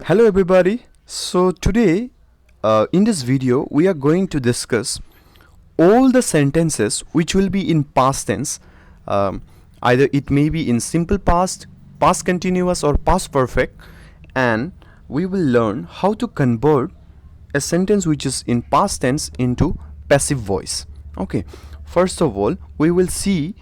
Hello everybody. So today in this video we are going to discuss all the sentences which will be in past tense. Either it may be in simple past, past continuous or past perfect, and we will learn how to convert a sentence which is in past tense into passive voice. Okay, first of all we will see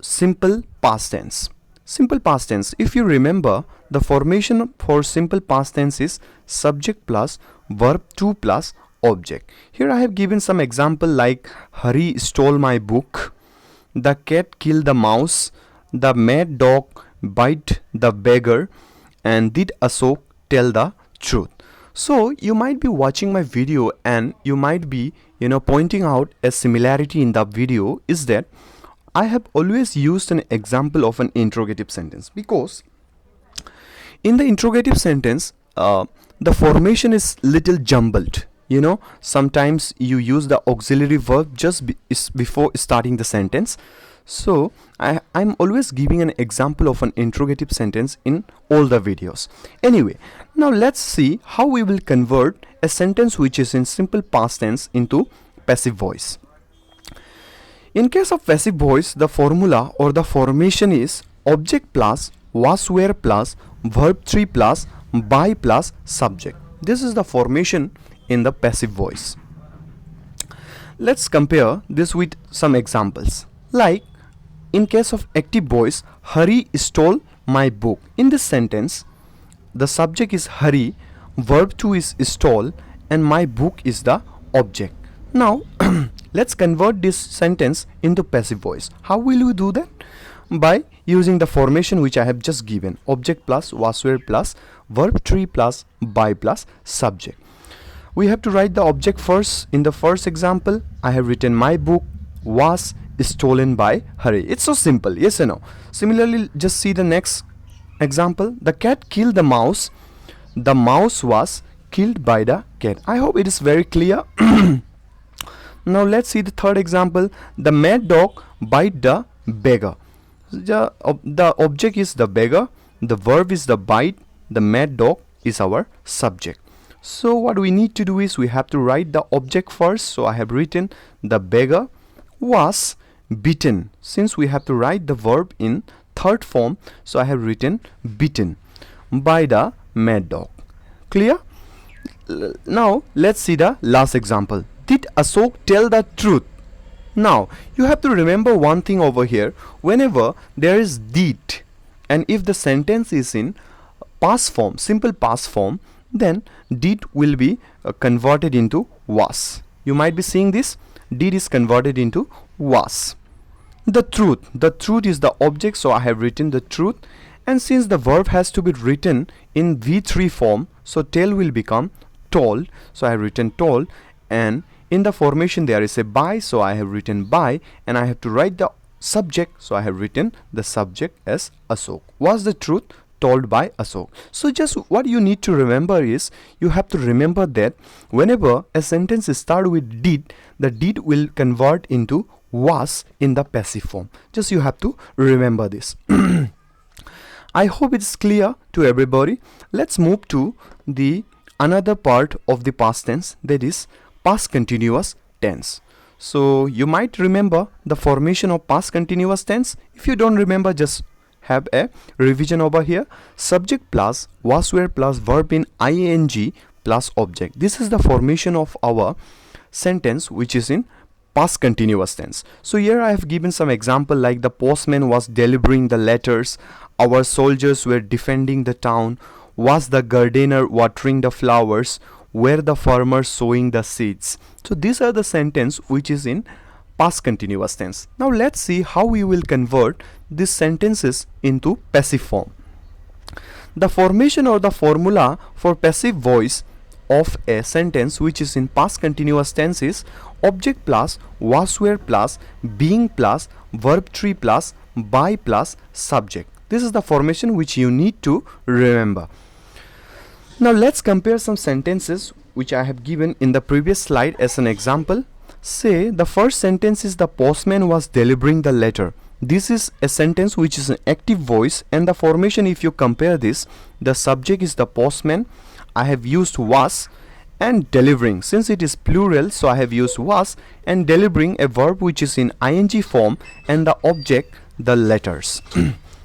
simple past tense. Simple past tense, if you remember, the formation for simple past tense is subject plus verb to plus object. Here I have given some example like Hari stole my book, the cat killed the mouse, the mad dog bite the beggar, and did Ashok tell the truth. So you might be watching my video and you might be pointing out a similarity in the video is that I have always used an example of an interrogative sentence, because in the interrogative sentence the formation is little jumbled. Sometimes you use the auxiliary verb just before starting the sentence. So I'm always giving an example of an interrogative sentence in all the videos. Anyway, now let's see how we will convert a sentence which is in simple past tense into passive voice. In case of passive voice, the formula or the formation is object plus was were plus verb 3 plus by plus subject. This is the formation in the passive voice. Let's compare this with some examples. Like in case of active voice, Hari stole my book. In this sentence, the subject is Hari, verb 2 is stole, and my book is the object. Now let's convert this sentence into passive voice. How will we do that? By using the formation which I have just given, object plus was were plus verb 3 plus by plus subject. We have to write the object first. In the first example I have written my book was stolen by Hari. It's so simple, yes or no? Similarly, just see the next example. The cat killed the mouse, the mouse was killed by the cat. I hope it is very clear. Now let's see the third example. The mad dog bite the beggar. The object is the beggar, the verb is the bite, the mad dog is our subject. So what we need to do is we have to write the object first. So I have written the beggar was bitten. Since we have to write the verb in third form, so I have written bitten by the mad dog. Clear? Now let's see the last example. Did Ashok tell the truth? Now you have to remember one thing over here. Whenever there is did, and if the sentence is in past form, simple past form, then did will be converted into was. You might be seeing this. Did is converted into was. The truth is the object, so I have written the truth. And since the verb has to be written in V3 form, so tell will become told, so I have written told. And in the formation there is a by, so I have written by, and I have to write the subject, so I have written the subject as Ashok. Was the truth told by Ashok? So just what you need to remember is you have to remember that whenever a sentence starts with did, the did will convert into was in the passive form. Just you have to remember this. I hope it's clear to everybody. Let's move to the another part of the past tense, that is past continuous tense. So you might remember the formation of past continuous tense. If you don't remember, just have a revision over here. Subject plus was were plus verb in ing plus object. This is the formation of our sentence which is in past continuous tense. So here I have given some example like the postman was delivering the letters, our soldiers were defending the town, was the gardener watering the flowers, were the farmer sowing the seeds. So these are the sentence which is in past continuous tense. Now let's see how we will convert these sentences into passive form. The formation or the formula for passive voice of a sentence which is in past continuous tense is object plus was were plus being plus verb 3 plus by plus subject. This is the formation which you need to remember. Now let's compare some sentences which I have given in the previous slide as an example. Say the first sentence is the postman was delivering the letter. This is a sentence which is an active voice, and the formation, if you compare this, the subject is the postman, I have used was, and delivering, since it is plural, so I have used was, and delivering, a verb which is in ing form, and the object the letters.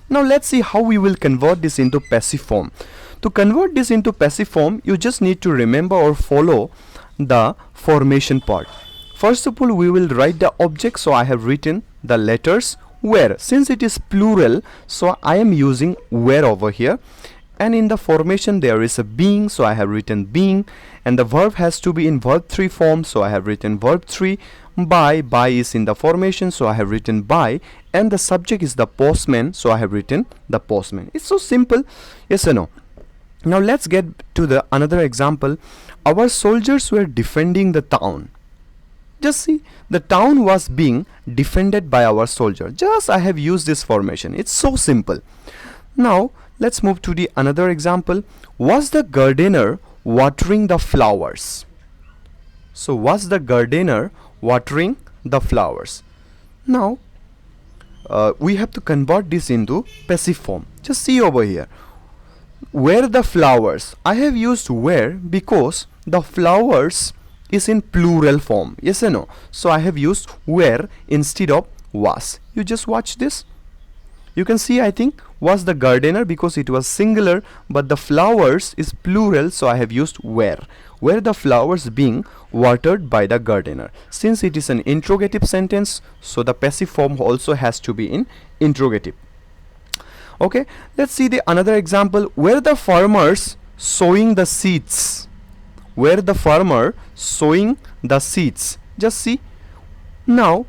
Now let's see how we will convert this into passive form. To convert this into passive form, you just need to remember or follow the formation part. First of all, we will write the object, so I have written the letters where. Since it is plural, so I am using where over here, and in the formation there is a being, so I have written being, and the verb has to be in verb 3 form, so I have written verb 3. By is in the formation, so I have written by, and the subject is the postman, so I have written the postman. It's so simple, yes or no? Now let's get to the another example. Our soldiers were defending the town. Just see, the town was being defended by our soldier. Just I have used this formation. It's so simple. Now let's move to the another example. Was the gardener watering the flowers? So was the gardener watering the flowers? Now we have to convert this into passive form. Just see over here. Where the flowers, I have used where because the flowers is in plural form, yes or no? So I have used where instead of was. You just watch this. You can see, I think, was the gardener because it was singular, but the flowers is plural, so I have used where the flowers being watered by the gardener. Since it is an interrogative sentence, so the passive form also has to be in interrogative. Okay, let's see the another example. Where the farmers sowing the seeds? Where the farmer sowing the seeds? Just see. Now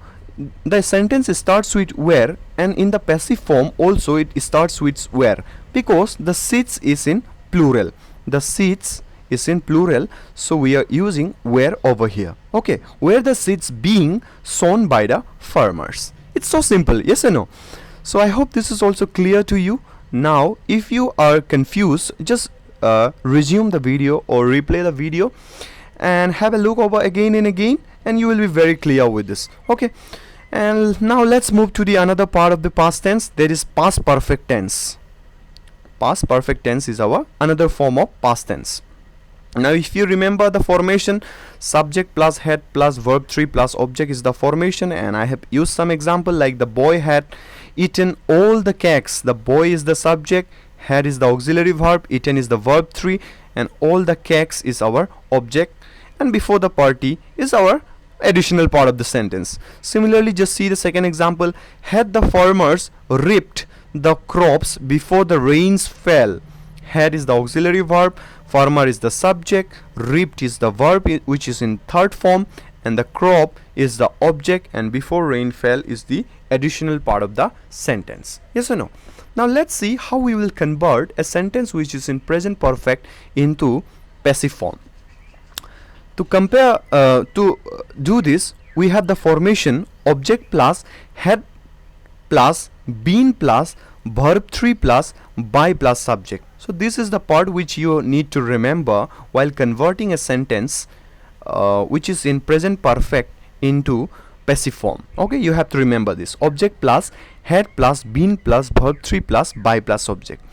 the sentence starts with where, and in the passive form also it starts with where because the seeds is in plural. The seeds is in plural, so we are using where over here. Okay, where the seeds being sown by the farmers. It's so simple, yes or no? So I hope this is also clear to you. Now if you are confused, just resume the video or replay the video and have a look over again and again, and you will be very clear with this. Okay, and now let's move to the another part of the past tense, that is past perfect tense. Past perfect tense is our another form of past tense. Now if you remember the formation, subject plus head plus verb 3 plus object is the formation, and I have used some example like the boy had eaten all the cakes. The boy is the subject, had is the auxiliary verb, eaten is the verb 3, and all the cakes is our object, and before the party is our additional part of the sentence. Similarly, just see the second example. Had the farmers reaped the crops before the rains fell? Had is the auxiliary verb, farmer is the subject, reaped is the verb which is in third form, and the crop is the object, and before rain fell is the additional part of the sentence. Yes or no? Now let's see how we will convert a sentence which is in present perfect into passive form. To compare, to do this, we have the formation object plus had plus been plus verb 3 plus by plus subject. So this is the part which you need to remember while converting a sentence which is in present perfect into passive form. Okay, you have to remember this: object plus had plus been plus verb 3 plus by plus object.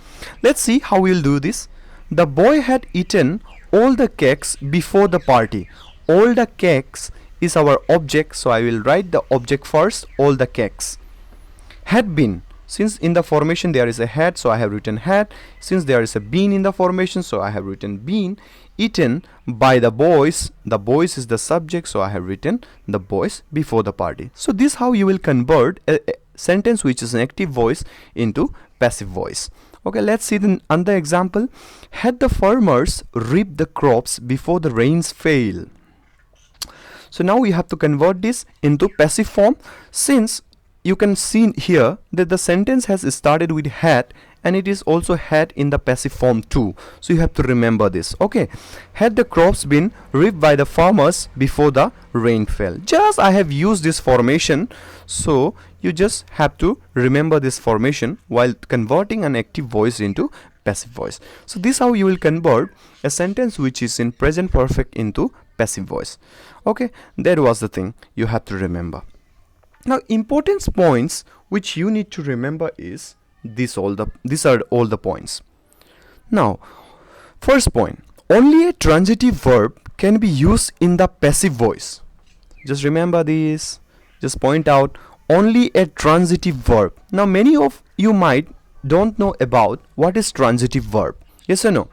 Let's see how we will do this. The boy had eaten all the cakes before the party. All the cakes is our object, so I will write the object first, all the cakes. Had been, since in the formation there is a had, so I have written had. Since there is a been in the formation, so I have written been. Eaten by the boys is the subject, so I have written the boys before the party. So this how you will convert a sentence which is an active voice into passive voice. Okay, let's see the another example. Had the farmers reaped the crops before the rains fail? So now we have to convert this into passive form, since you can see here that the sentence has started with had, and it is also had in the passive form too. So you have to remember this. Okay, had the crops been reaped by the farmers before the rain fell? Just I have used this formation, so you just have to remember this formation while converting an active voice into passive voice. So this is how you will convert a sentence which is in present perfect into passive voice. Okay, that was the thing you have to remember. Now important points which you need to remember is these are all the points. Now first point, Only a transitive verb can be used in the passive voice. Just remember this. Just point out only a transitive verb. Now many of you might don't know about what is transitive verb. Yes or no?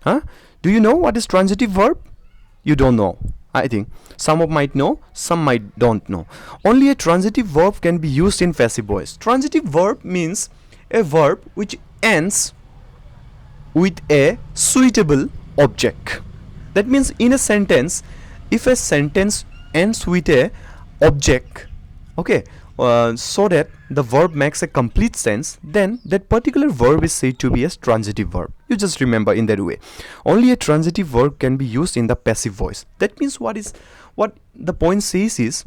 Huh? Do you know what is transitive verb? You don't know. I think some of might know, some might don't know. Only a transitive verb can be used in passive voice. Transitive verb means a verb which ends with a suitable object. That means in a sentence, if a sentence ends with a object, okay, so that the verb makes a complete sense, then that particular verb is said to be a transitive verb. You just remember in that way. Only a transitive verb can be used in the passive voice. That means what the point says is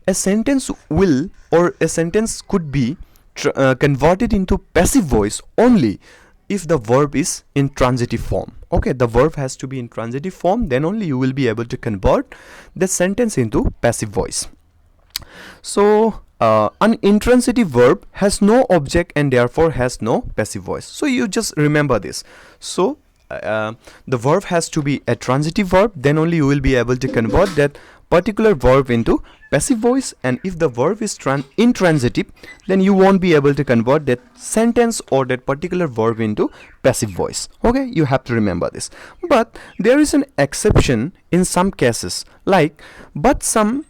a sentence will or a sentence could be converted into passive voice only if the verb is in transitive form. Okay, the verb has to be in transitive form, then only you will be able to convert the sentence into passive voice. So an intransitive verb has no object and therefore has no passive voice. So you just remember this. So the verb has to be a transitive verb, then only you will be able to convert that particular verb into passive voice, and if the verb is intransitive, then you won't be able to convert that sentence or that particular verb into passive voice. Okay, you have to remember this. But there is an exception in some cases, like but some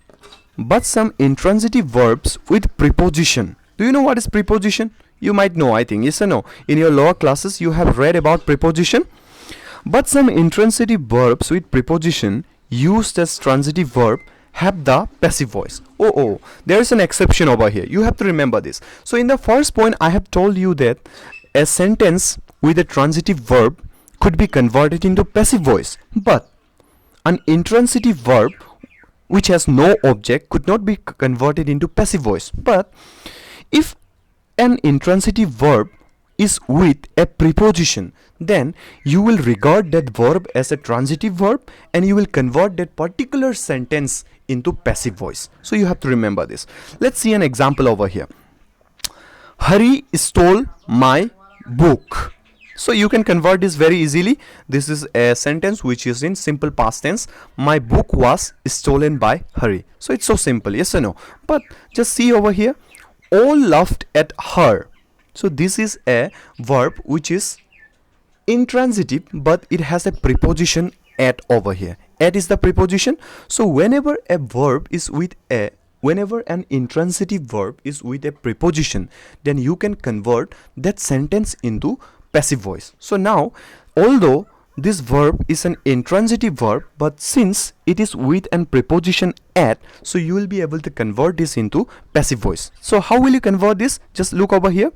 intransitive verbs with preposition. Do you know what is preposition? You might know, I think. Yes or no? In your lower classes you have read about preposition. But some intransitive verbs with preposition used as transitive verb have the passive voice. There is an exception over here. You have to remember this. So in the first point I have told you that a sentence with a transitive verb could be converted into passive voice, but an intransitive verb which has no object could not be converted into passive voice. But if an intransitive verb is with a preposition, then you will regard that verb as a transitive verb and you will convert that particular sentence into passive voice. So you have to remember this. Let's see an example over here. Hari stole my book. So you can convert this very easily. This is a sentence which is in simple past tense. My book was stolen by Hari. So it's so simple, yes or no? But just see over here. All laughed at her. So this is a verb which is intransitive, but it has a preposition at over here. At is the preposition. So whenever an intransitive verb is with a preposition, then you can convert that sentence into passive voice. So now, although this verb is an intransitive verb, but since it is with an preposition at, so you will be able to convert this into passive voice. So how will you convert this? Just look over here.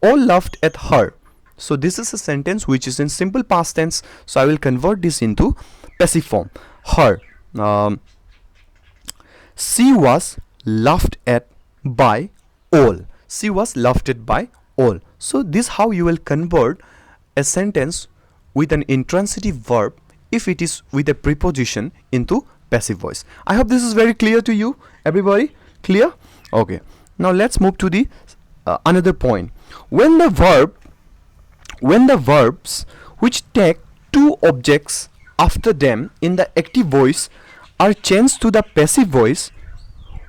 All laughed at her. So this is a sentence which is in simple past tense. So I will convert this into passive form. Her. She was laughed at by all. She was laughed at by all. So this how you will convert a sentence with an intransitive verb if it is with a preposition into passive voice. I hope this is very clear to you, everybody. Clear? Okay. Now let's move to the another point. When the verbs which take two objects after them in the active voice are changed to the passive voice,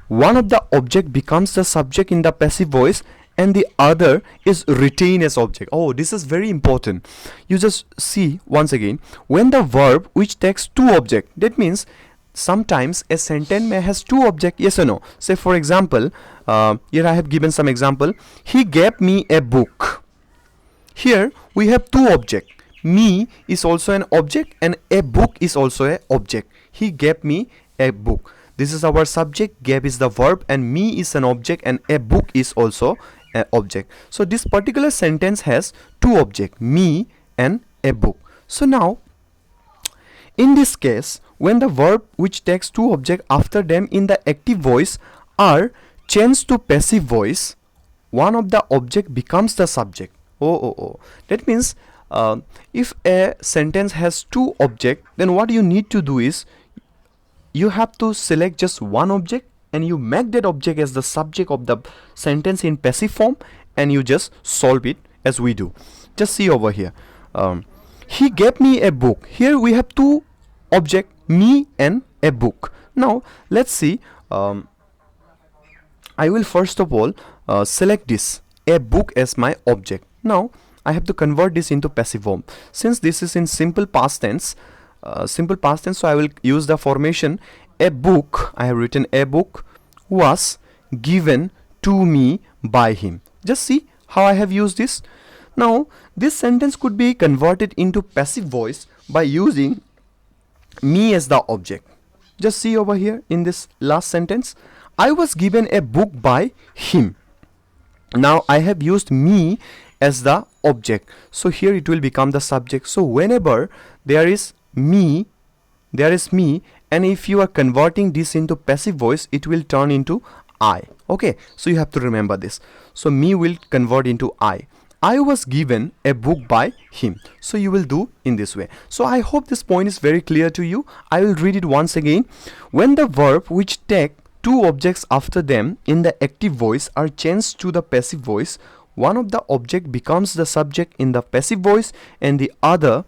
one of the object becomes the subject in the passive voice and the other is retained as object. Oh, this is very important. You just see once again, when the verb which takes two objects, that means sometimes a sentence may has two objects, yes or no? Say for example, here I have given some example. He gave me a book. Here we have two objects. Me is also an object and a book is also an object. He gave me a book. This is our subject, gave is the verb, and me is an object and a book is also an object. So this particular sentence has two objects, me and a book. So now in this case, when the verb which takes two objects after them in the active voice are changed to passive voice, one of the object becomes the subject. That means if a sentence has two objects, then what you need to do is you have to select just one object and you make that object as the subject of the sentence in passive form and you just solve it as we do. Just see over here. He gave me a book. Here we have two object, me and a book. Now let's see. I will first of all select this a book as my object. Now I have to convert this into passive form. Since this is in simple past tense, so I will use the formation a book. I have written a book was given to me by him. Just see how I have used this. Now this sentence could be converted into passive voice by using me as the object. Just see over here in this last sentence, I was given a book by him. Now I have used me as the object, so here it will become the subject. So whenever there is me, and if you are converting this into passive voice, it will turn into I. Okay, so you have to remember this. So me will convert into I. I was given a book by him. So you will do in this way. So I hope this point is very clear to you. I will read it once again. When the verb which take two objects after them in the active voice are changed to the passive voice, one of the object becomes the subject in the passive voice and the other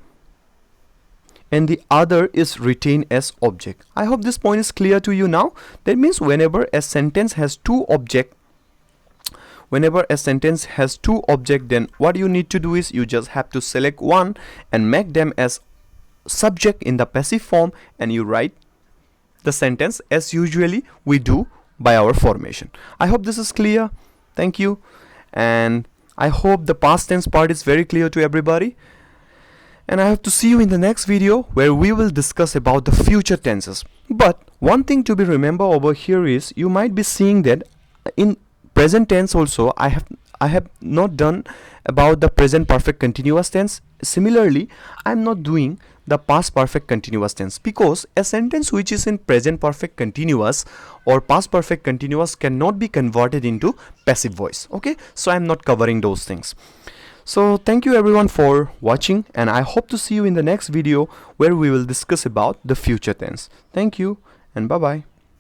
is retained as object. I hope this point is clear to you now. That means whenever a sentence has two objects, then what you need to do is you just have to select one and make them as subject in the passive form, and you write the sentence as usually we do by our formation. I hope this is clear. Thank you, and I hope the past tense part is very clear to everybody. And I have to see you in the next video where we will discuss about the future tenses. But one thing to be remember over here is you might be seeing that in present tense also I have not done about the present perfect continuous tense. Similarly, I am not doing the past perfect continuous tense, because a sentence which is in present perfect continuous or past perfect continuous cannot be converted into passive voice. Okay, so I am not covering those things. So thank you everyone for watching, and I hope to see you in the next video where we will discuss about the future tense. Thank you and bye bye.